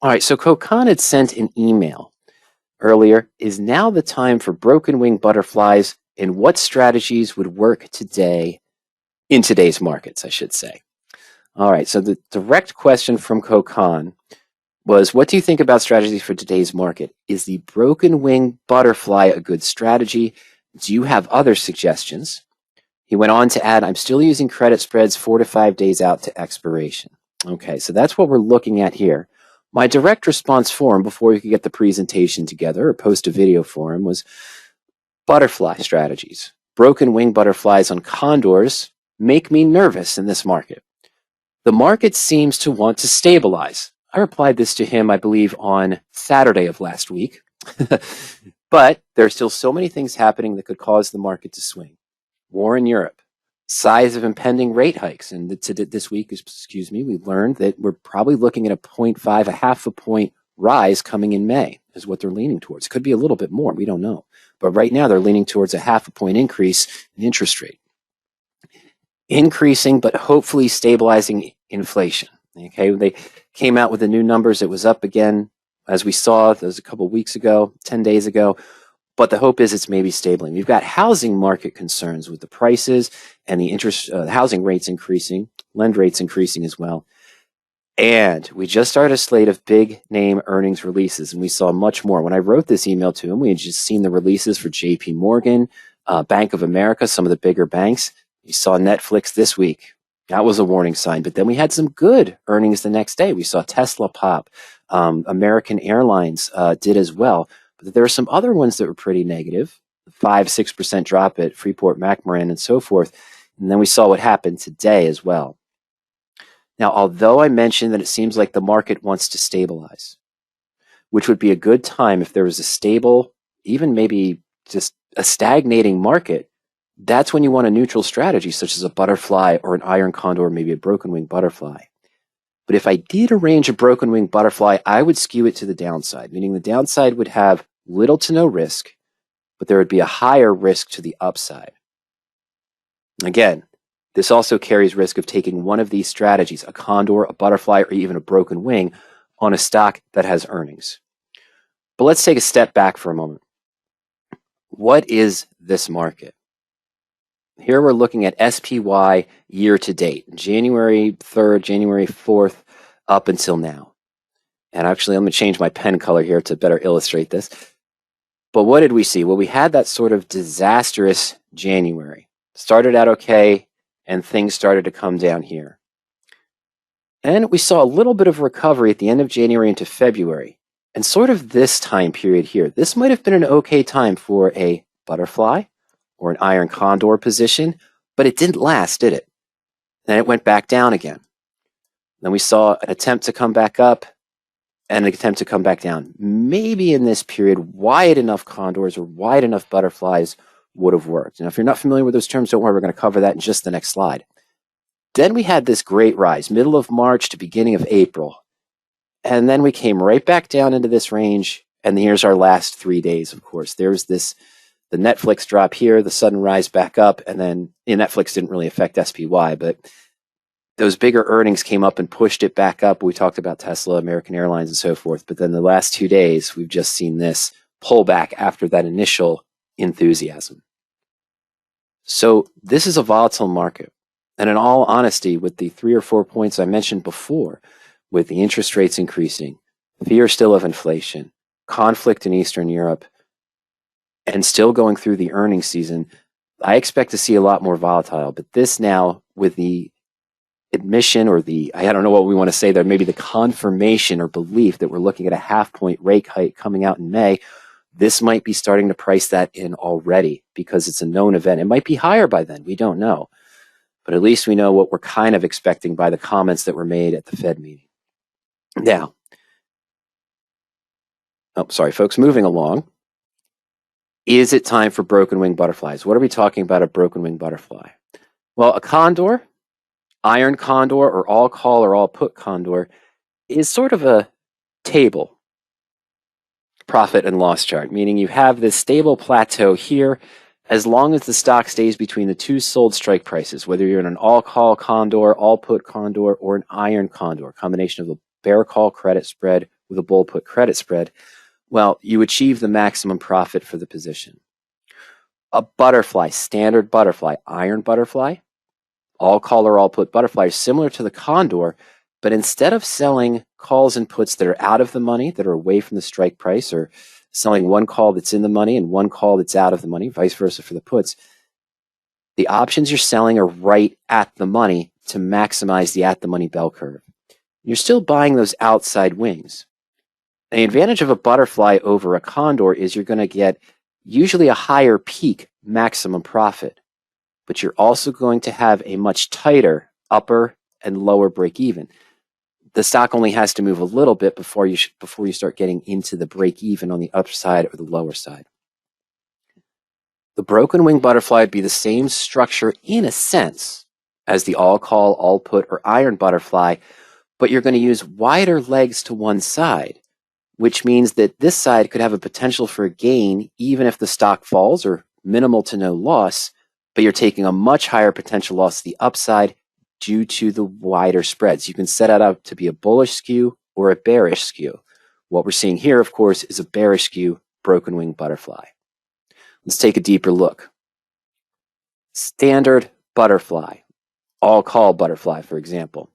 All right, so Khokon had sent an email earlier. Is now the time for broken wing butterflies, and what strategies would work today in today's markets, I should say. All right, so the direct question from Khokon was, what do you think about strategies for today's market? Is the broken wing butterfly a good strategy? Do you have other suggestions? He went on to add, I'm still using credit spreads 4 to 5 days out to expiration. Okay, so that's what we're looking at here. My direct response for him before we could get the presentation together or post a video for him was butterfly strategies. Broken wing butterflies on condors make me nervous in this market. The market seems to want to stabilize. I replied this to him, I believe, on Saturday of last week. But there are still so many things happening that could cause the market to swing. War in Europe, size of impending rate hikes. And this week, we learned that we're probably looking at a 0.5, a half a point rise coming in May is what they're leaning towards. Could be a little bit more. We don't know. But right now, they're leaning towards a half a point increase in interest rate. Increasing, but hopefully stabilizing inflation. Okay, they came out with the new numbers. It was up again, as we saw. That was a couple of weeks ago, 10 days ago. But the hope is it's maybe stabilizing. We've got housing market concerns with the prices and the interest, housing rates increasing, lend rates increasing as well. And we just started a slate of big name earnings releases, and we saw much more. When I wrote this email to him, we had just seen the releases for JP Morgan, Bank of America, some of the bigger banks. We saw Netflix this week. That was a warning sign. But then we had some good earnings the next day. We saw Tesla pop. American Airlines did as well. But there were some other ones that were pretty negative, 5-6% drop at Freeport-McMoRan and so forth. And then we saw what happened today as well. Now, although I mentioned that it seems like the market wants to stabilize, which would be a good time if there was a stable, even maybe just a stagnating market, that's when you want a neutral strategy, such as a butterfly or an iron condor, or maybe a broken wing butterfly. But if I did arrange a broken wing butterfly, I would skew it to the downside, meaning the downside would have little to no risk, but there would be a higher risk to the upside. Again, this also carries risk of taking one of these strategies, a condor, a butterfly, or even a broken wing, on a stock that has earnings. But let's take a step back for a moment. What is this market? Here we're looking at SPY year to date, January 3rd, January 4th, up until now. And actually, I'm going to change my pen color here to better illustrate this. But what did we see? Well, we had that sort of disastrous January. Started out okay, and things started to come down here. And we saw a little bit of recovery at the end of January into February. And sort of this time period here, this might have been an okay time for a butterfly or an iron condor position, but it didn't last, did it? Then it went back down again. Then we saw an attempt to come back up and an attempt to come back down. Maybe in this period, wide enough condors or wide enough butterflies would have worked. Now, if you're not familiar with those terms, don't worry, we're going to cover that in just the next slide. Then we had this great rise, middle of March to beginning of April. And then we came right back down into this range. And here's our last 3 days, of course. There's this, the Netflix drop here, the sudden rise back up. And then Netflix didn't really affect SPY, but those bigger earnings came up and pushed it back up. We talked about Tesla, American Airlines, and so forth. But then the last 2 days, we've just seen this pullback after that initial enthusiasm. So this is a volatile market. And in all honesty, with the 3 or 4 points I mentioned before, with the interest rates increasing, fear still of inflation, conflict in Eastern Europe, and still going through the earnings season, I expect to see a lot more volatile. But this now, with the admission or the, I don't know what we want to say there, maybe the confirmation or belief that we're looking at a half-point rate hike coming out in May, this might be starting to price that in already because it's a known event. It might be higher by then. We don't know. But at least we know what we're kind of expecting by the comments that were made at the Fed meeting. Now, folks, moving along. Is it time for broken wing butterflies? What are we talking about a broken wing butterfly? Well, a condor, iron condor, or all call or all put condor is sort of a table profit and loss chart, meaning you have this stable plateau here as long as the stock stays between the two sold strike prices, whether you're in an all call condor, all put condor, or an iron condor, combination of a bear call credit spread with a bull put credit spread, well, you achieve the maximum profit for the position. A butterfly, standard butterfly, iron butterfly, all call or all put butterfly is similar to the Condor, but instead of selling calls and puts that are out of the money, that are away from the strike price, or selling one call that's in the money and one call that's out of the money, vice versa for the puts, the options you're selling are right at the money to maximize the at the money bell curve. You're still buying those outside wings. The advantage of a butterfly over a Condor is you're going to get usually a higher peak maximum profit, but you're also going to have a much tighter upper and lower break even. The stock only has to move a little bit before you start getting into the break even on the upside or the lower side. The broken wing butterfly would be the same structure in a sense as the all call, all put, or iron butterfly, but you're going to use wider legs to one side, which means that this side could have a potential for a gain even if the stock falls, or minimal to no loss, but you're taking a much higher potential loss to the upside due to the wider spreads. You can set it up to be a bullish skew or a bearish skew. What we're seeing here, of course, is a bearish skew broken wing butterfly. Let's take a deeper look. Standard butterfly, all call butterfly, for example.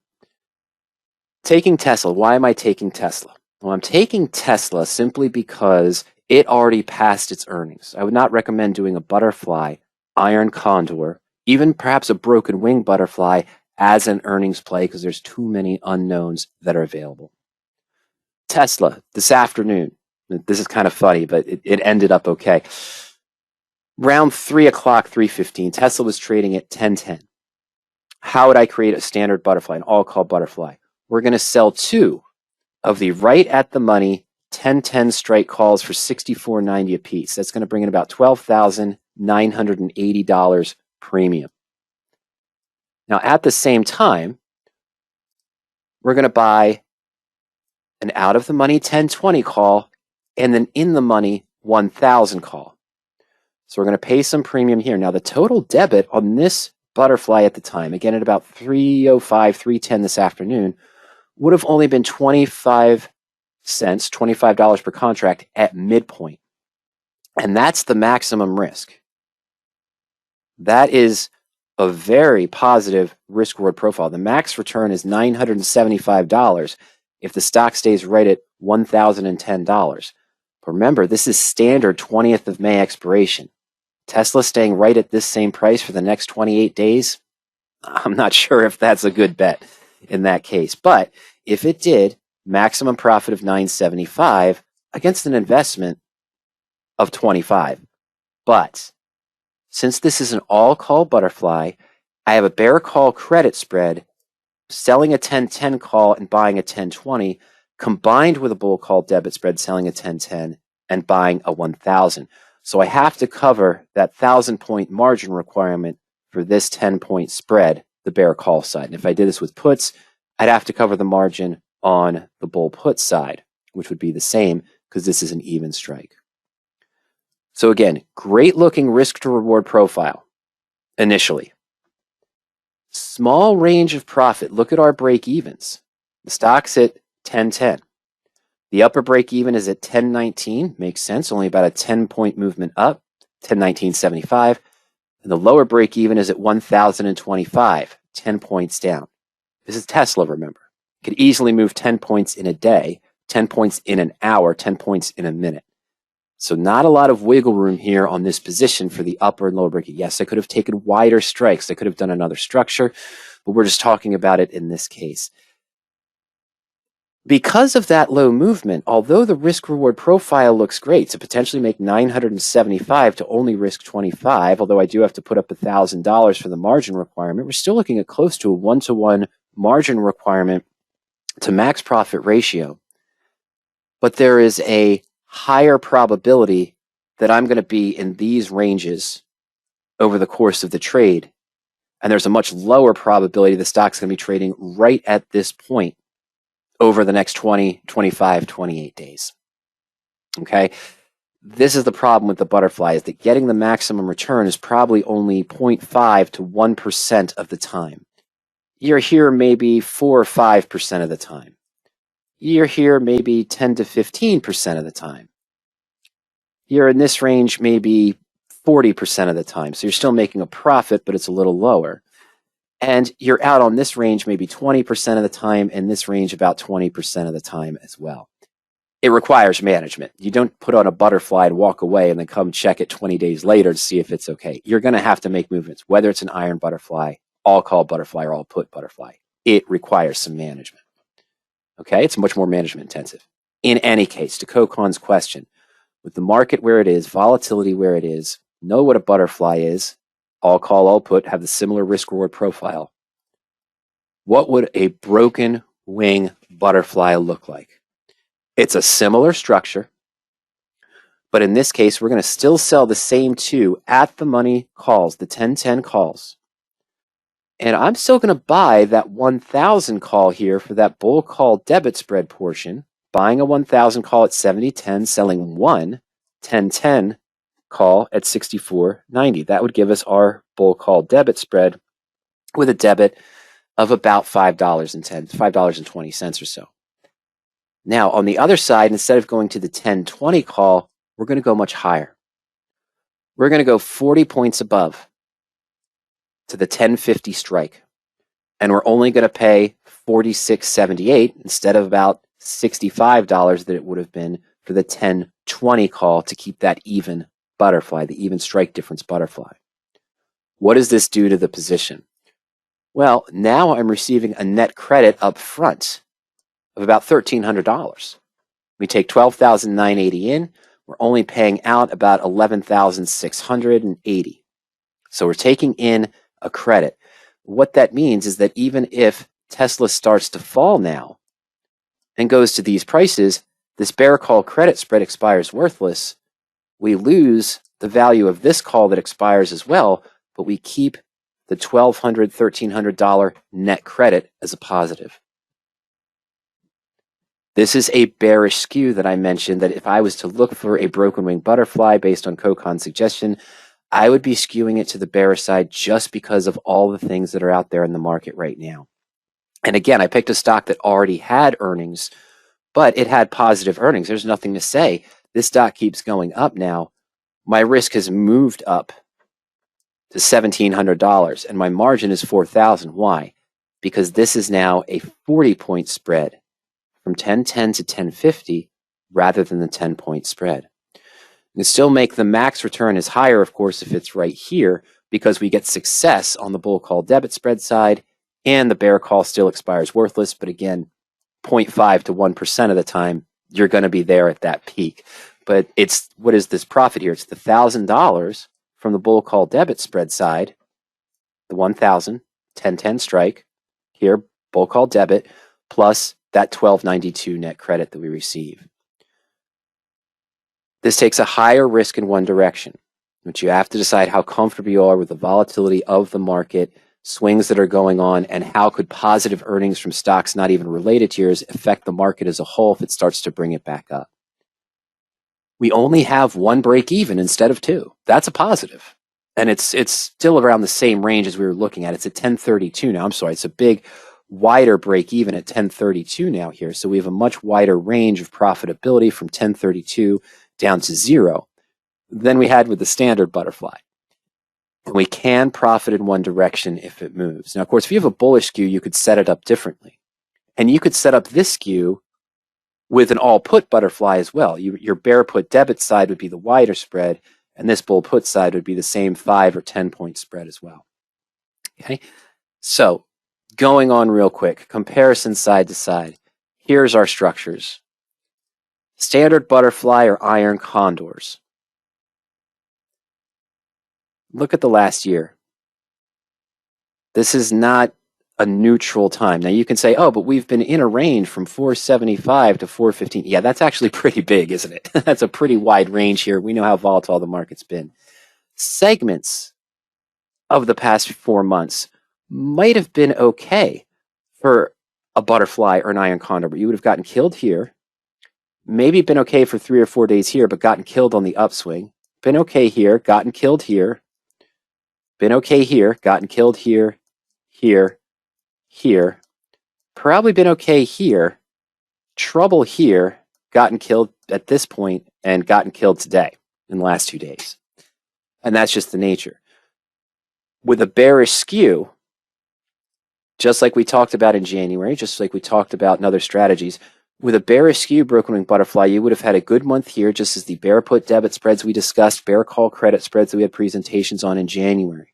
Taking Tesla. Why am I taking Tesla? Well, I'm taking Tesla simply because it already passed its earnings. I would not recommend doing a butterfly, iron condor, even perhaps a broken wing butterfly as an earnings play because there's too many unknowns that are available. Tesla, this afternoon. This is kind of funny, but it ended up okay. Around 3 o'clock, 3:15, Tesla was trading at 10.10. How would I create a standard butterfly, an all-call butterfly? We're going to sell two of the right at the money 10.10 strike calls for $64.90 a piece. That's going to bring in about $12,980 premium. Now, at the same time, we're going to buy an out-of-the-money 10.20 call and an in-the-money 1,000 call. So we're going to pay some premium here. Now, the total debit on this butterfly at the time, again at about 3:05, 3:10 this afternoon, would have only been 25 cents, $25 per contract at midpoint. And that's the maximum risk. That is a very positive risk-reward profile. The max return is $975 if the stock stays right at $1,010. But remember, this is standard 20th of May expiration. Tesla staying right at this same price for the next 28 days, I'm not sure if that's a good bet in that case. But if it did, maximum profit of $975 against an investment of $25. But since this is an all-call butterfly, I have a bear call credit spread, selling a 10.10 call and buying a 10.20, combined with a bull call debit spread, selling a 10.10 and buying a 1,000. So I have to cover that 1,000-point margin requirement for this 10-point spread, the bear call side. And if I did this with puts, I'd have to cover the margin on the bull put side, which would be the same because this is an even strike. So again, great looking risk to reward profile initially. Small range of profit. Look at our break evens. The stock's at 10.10. The upper break even is at 10.19. Makes sense. Only about a 10-point movement up, 10.1975. And the lower break even is at 1,025, 10 points down. This is Tesla, remember. Could easily move 10 points in a day, 10 points in an hour, 10 points in a minute. So not a lot of wiggle room here on this position for the upper and lower break. Yes, I could have taken wider strikes. I could have done another structure, but we're just talking about it in this case. Because of that low movement, although the risk-reward profile looks great to potentially make $975 to only risk $25, although I do have to put up $1,000 for the margin requirement, we're still looking at close to a 1-to-1 margin requirement to max profit ratio. But there is a higher probability that I'm going to be in these ranges over the course of the trade. And there's a much lower probability the stock's going to be trading right at this point over the next 20, 25, 28 days. Okay? This is the problem with the butterfly, is that getting the maximum return is probably only 0.5 to 1% of the time. You're here maybe 4 or 5% of the time. You're here maybe 10 to 15% of the time. You're in this range maybe 40% of the time. So you're still making a profit, but it's a little lower. And you're out on this range maybe 20% of the time, and this range about 20% of the time as well. It requires management. You don't put on a butterfly and walk away and then come check it 20 days later to see if it's okay. You're going to have to make movements, whether it's an iron butterfly, all call butterfly, or all put butterfly. It requires some management. Okay, it's much more management intensive. In any case, to Khokon's question, with the market where it is, volatility where it is, know what a butterfly is, all call, all put, have the similar risk reward profile. What would a broken wing butterfly look like? It's a similar structure, but in this case, we're going to still sell the same two at the money calls, the 10-10 calls. And I'm still going to buy that 1,000 call here for that bull call debit spread portion, buying a 1,000 call at 70.10, selling one 10-10 call at 64.90. That would give us our bull call debit spread with a debit of about $5.20 or so. Now, on the other side, instead of going to the 10-20 call, we're going to go much higher. We're going to go 40 points above to the 1050 strike. And we're only going to pay $46.78 instead of about $65 that it would have been for the 10-20 call to keep that even butterfly, the even strike difference butterfly. What does this do to the position? Well, now I'm receiving a net credit up front of about $1,300. We take $12,980 in. We're only paying out about $11,680. So we're taking in a credit. What that means is that even if Tesla starts to fall now and goes to these prices, this bear call credit spread expires worthless. We lose the value of this call that expires as well, but we keep the $1,200, $1,300 net credit as a positive. This is a bearish skew that I mentioned, that if I was to look for a broken wing butterfly based on Khokon's suggestion, I would be skewing it to the bearish side just because of all the things that are out there in the market right now. And again, I picked a stock that already had earnings, but it had positive earnings. There's nothing to say. This stock keeps going up now. My risk has moved up to $1,700, and my margin is $4,000. Why? Because this is now a 40-point spread from 10-10 to 10-50 rather than the 10-point spread. You can still make the max return is higher, of course, if it's right here, because we get success on the bull call debit spread side, and the bear call still expires worthless. But again, 0.5 to 1% of the time, you're going to be there at that peak. But it's, what is this profit here? It's the $1,000 from the bull call debit spread side, the 1,000, 10-10 strike, here, bull call debit, plus that $1,292 net credit that we receive. This takes a higher risk in one direction, which you have to decide how comfortable you are with the volatility of the market, swings that are going on, and how could positive earnings from stocks not even related to yours affect the market as a whole if it starts to bring it back up. We only have one break even instead of two. That's a positive. And it's still around the same range as we were looking at. It's at 1032 now. I'm sorry, it's a big wider break even at 1032 now here. So we have a much wider range of profitability from 1032 down to zero than we had with the standard butterfly. And we can profit in one direction if it moves. Now, of course, if you have a bullish skew, you could set it up differently. And you could set up this skew with an all put butterfly as well. Your bear put debit side would be the wider spread, and this bull put side would be the same 5 or 10 point spread as well. Okay, so going on real quick, comparison side to side. Here's our structures. Standard butterfly or iron condors. Look at the last year. This is not a neutral time. Now you can say, oh, but we've been in a range from 475 to 415. Yeah, that's actually pretty big, isn't it? That's a pretty wide range here. We know how volatile the market's been. Segments of the past 4 months might have been okay for a butterfly or an iron condor, but you would have gotten killed here. Maybe been okay for 3 or 4 days here, but gotten killed on the upswing. Been okay here, gotten killed here. Been okay here, gotten killed here, here, here. Probably been okay here, trouble here, gotten killed at this point, and gotten killed today in the last 2 days. And that's just the nature. With a bearish skew, just like we talked about in January, just like we talked about in other strategies, with a bearish skew broken wing butterfly, you would have had a good month here, just as the bear put debit spreads we discussed, bear call credit spreads that we had presentations on in January.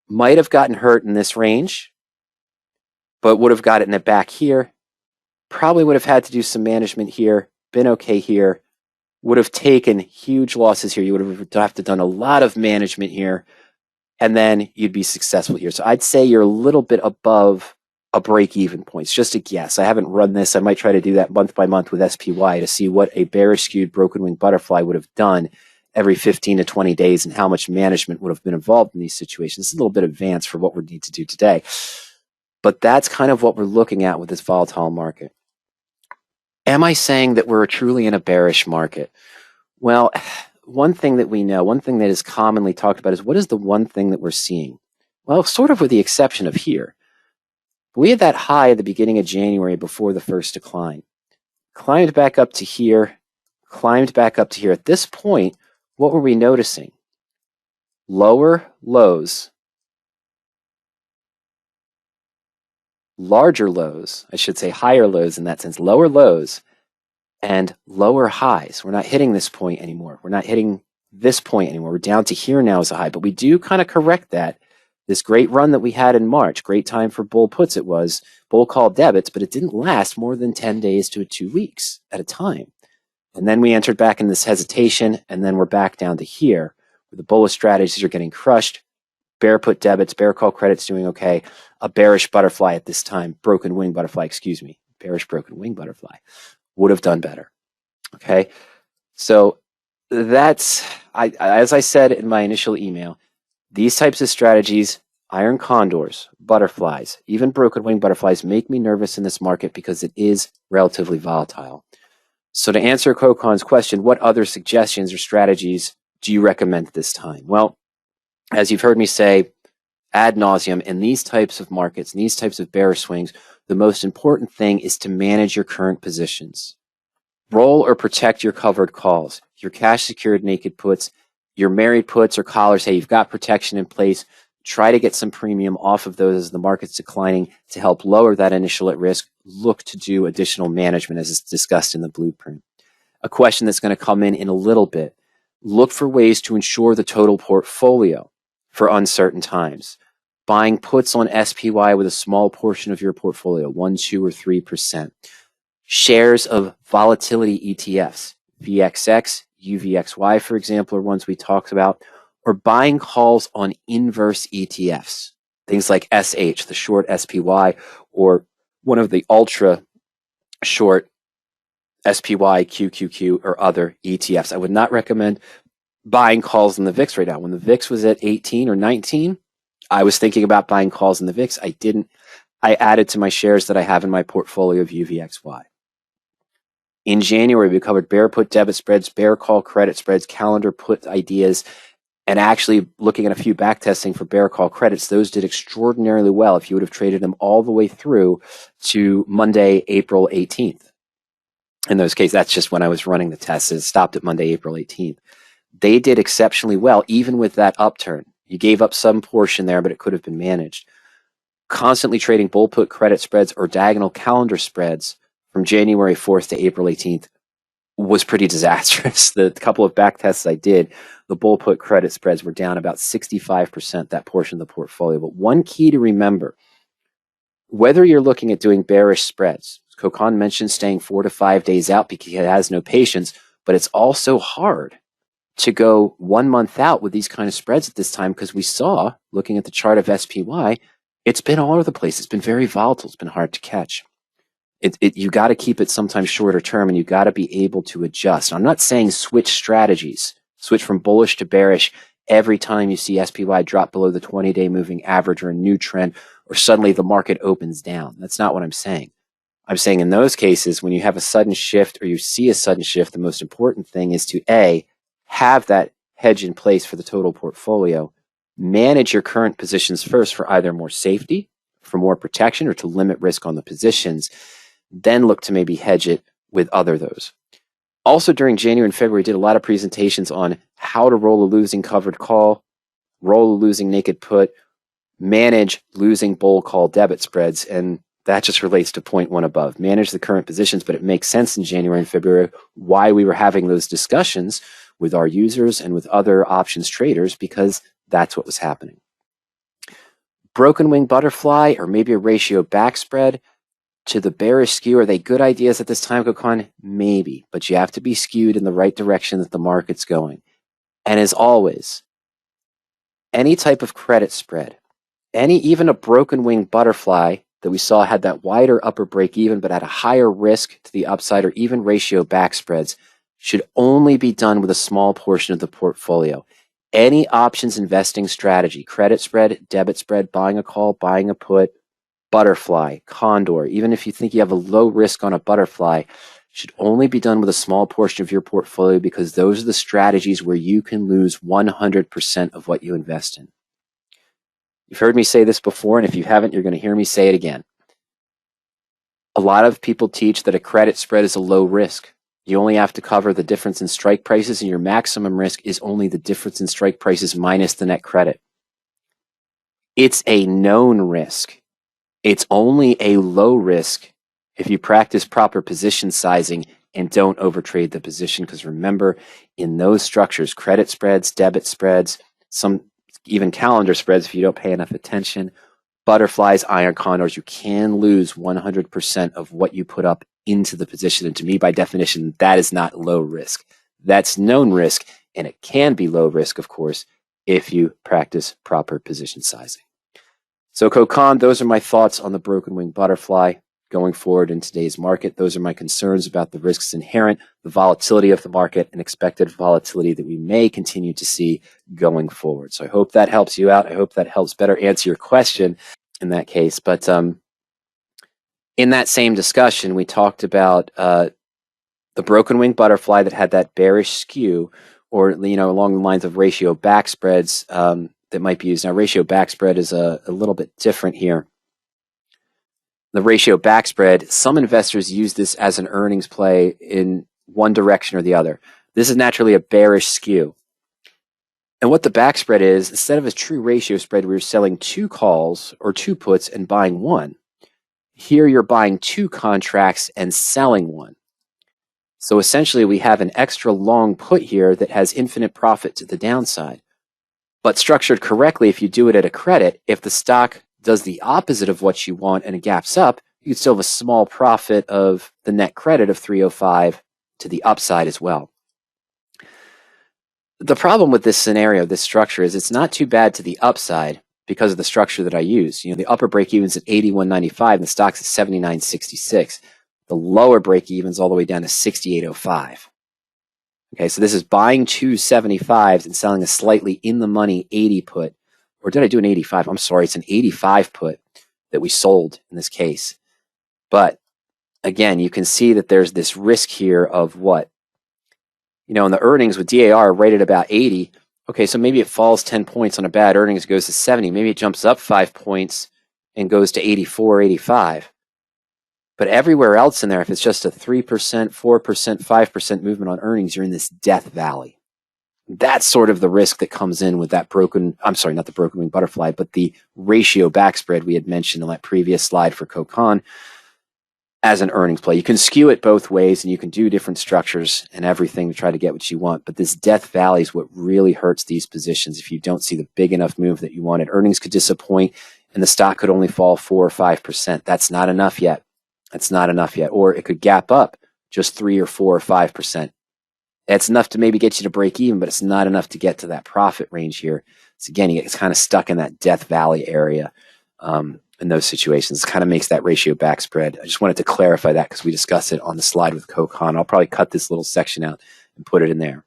Might have gotten hurt in this range, but would have gotten it back here. Probably would have had to do some management here, been okay here, would have taken huge losses here. You would have to done a lot of management here, and then you'd be successful here. So I'd say you're a little bit above a break-even point. It's just a guess. I haven't run this. I might try to do that month by month with SPY to see what a bearish skewed broken wing butterfly would have done every 15 to 20 days and how much management would have been involved in these situations. It's a little bit advanced for what we need to do today. But that's kind of what we're looking at with this volatile market. Am I saying that we're truly in a bearish market? Well, one thing that we know, one thing that is commonly talked about is what is the one thing that we're seeing? Well, sort of with the exception of here. We had that high at the beginning of January before the first decline. Climbed back up to here, climbed back up to here. At this point, what were we noticing? Lower lows, larger lows, I should say higher lows in that sense, lower lows and lower highs. We're not hitting this point anymore. We're not hitting this point anymore. We're down to here now as a high, but we do kind of correct that. This great run that we had in March, great time for bull puts it was, bull call debits, but it didn't last more than 10 days to 2 weeks at a time. And then we entered back in this hesitation, and then we're back down to here, where the bullish strategies are getting crushed, bear put debits, bear call credits doing okay, a bearish butterfly at this time, broken wing butterfly, excuse me, bearish broken wing butterfly, would have done better, okay? So that's, as I said in my initial email, these types of strategies, iron condors, butterflies, even broken wing butterflies, make me nervous in this market because it is relatively volatile. So to answer Khokon's question, what other suggestions or strategies do you recommend at this time? Well, as you've heard me say ad nauseum, in these types of markets, in these types of bearish swings, the most important thing is to manage your current positions. Roll or protect your covered calls, your cash secured naked puts, your married puts or collars. Hey, you've got protection in place. Try to get some premium off of those as the market's declining to help lower that initial at risk. Look to do additional management as is discussed in the blueprint. A question that's going to come in a little bit. Look for ways to ensure the total portfolio for uncertain times. Buying puts on SPY with a small portion of your portfolio, 1, 2, or 3%. Shares of volatility ETFs, VXX, UVXY, for example, are ones we talked about, or buying calls on inverse ETFs, things like SH, the short SPY, or one of the ultra short SPY, QQQ, or other ETFs. I would not recommend buying calls in the VIX right now. When the VIX was at 18 or 19, I was thinking about buying calls in the VIX. I didn't. I added to my shares that I have in my portfolio of UVXY. In January, we covered bear put debit spreads, bear call credit spreads, calendar put ideas, and actually looking at a few back testing for bear call credits. Those did extraordinarily well if you would have traded them all the way through to Monday, April 18th. In those cases, that's just when I was running the tests. It stopped at Monday, April 18th. They did exceptionally well, even with that upturn. You gave up some portion there, but it could have been managed. Constantly trading bull put credit spreads or diagonal calendar spreads from January 4th to April 18th was pretty disastrous. The couple of back tests I did, the bull put credit spreads were down about 65%, that portion of the portfolio. But one key to remember, whether you're looking at doing bearish spreads, Khokon mentioned staying 4 to 5 days out because he has no patience, but it's also hard to go 1 month out with these kind of spreads at this time because we saw, looking at the chart of SPY, it's been all over the place. It's been very volatile. It's been hard to catch. You got to keep it sometimes shorter term, and you got to be able to adjust. I'm not saying switch strategies, switch from bullish to bearish every time you see SPY drop below the 20-day moving average or a new trend, or suddenly the market opens down. That's not what I'm saying. I'm saying in those cases, when you have a sudden shift or you see a sudden shift, the most important thing is to A, have that hedge in place for the total portfolio, manage your current positions first for either more safety, for more protection, or to limit risk on the positions. then look to maybe hedge it with other those. Also during January and February, did a lot of presentations on how to roll a losing covered call, roll a losing naked put, manage losing bull call debit spreads, and that just relates to point one above. Manage the current positions, but it makes sense in January and February why we were having those discussions with our users and with other options traders, because that's what was happening. Broken wing butterfly, or maybe a ratio back spread to the bearish skew, are they good ideas at this time, Khokon? Maybe, but you have to be skewed in the right direction that the market's going. And as always, any type of credit spread, even a broken wing butterfly that we saw had that wider upper break even but at a higher risk to the upside, or even ratio back spreads, should only be done with a small portion of the portfolio. Any options investing strategy, credit spread, debit spread, buying a call, buying a put, butterfly, condor, even if you think you have a low risk on a butterfly, should only be done with a small portion of your portfolio, because those are the strategies where you can lose 100% of what you invest in. You've heard me say this before, and if you haven't, you're going to hear me say it again. A lot of people teach that a credit spread is a low risk. You only have to cover the difference in strike prices, and your maximum risk is only the difference in strike prices minus the net credit. It's a known risk. It's only a low risk if you practice proper position sizing and don't overtrade the position, because remember, in those structures, credit spreads, debit spreads, some even calendar spreads, if you don't pay enough attention, butterflies, iron condors, you can lose 100% of what you put up into the position. And to me, by definition, that is not low risk. That's known risk, and it can be low risk, of course, if you practice proper position sizing. So Khokon, those are my thoughts on the broken wing butterfly going forward in today's market. Those are my concerns about the risks inherent, the volatility of the market, and expected volatility that we may continue to see going forward. So I hope that helps you out. I hope that helps better answer your question in that case. But in that same discussion, we talked about the broken wing butterfly that had that bearish skew, or along the lines of ratio back spreads that might be used. Now, ratio back spread is a little bit different here. The ratio back spread, some investors use this as an earnings play in one direction or the other. This is naturally a bearish skew. And what the back spread is, instead of a true ratio spread where you're selling 2 calls or 2 puts and buying 1, here you're buying 2 contracts and selling 1. So essentially we have an extra long put here that has infinite profit to the downside. But structured correctly, if you do it at a credit, if the stock does the opposite of what you want and it gaps up, you can still have a small profit of the net credit of 305 to the upside as well. The problem with this scenario, this structure, is it's not too bad to the upside because of the structure that I use. The upper break-even's at 81.95 and the stock's at 79.66. The lower break-even's all the way down to 68.05. Okay, so this is buying 2 75s and selling a slightly in-the-money 80 put. Or did I do an 85? I'm sorry, it's an 85 put that we sold in this case. But again, you can see that there's this risk here of what? In the earnings with DAR right at about 80. Okay, so maybe it falls 10 points on a bad earnings, goes to 70. Maybe it jumps up 5 points and goes to 84, 85. But everywhere else in there, if it's just a 3%, 4%, 5% movement on earnings, you're in this death valley. That's sort of the risk that comes in with that not the broken wing butterfly, but the ratio back spread we had mentioned on that previous slide for Khokon as an earnings play. You can skew it both ways and you can do different structures and everything to try to get what you want. But this death valley is what really hurts these positions if you don't see the big enough move that you wanted. Earnings could disappoint and the stock could only fall 4 or 5%. That's not enough yet. That's not enough yet. Or it could gap up just 3 or 4 or 5%. That's enough to maybe get you to break even, but it's not enough to get to that profit range here. So again, it's kind of stuck in that death valley area in those situations. It kind of makes that ratio back spread. I just wanted to clarify that because we discussed it on the slide with Khokon. I'll probably cut this little section out and put it in there.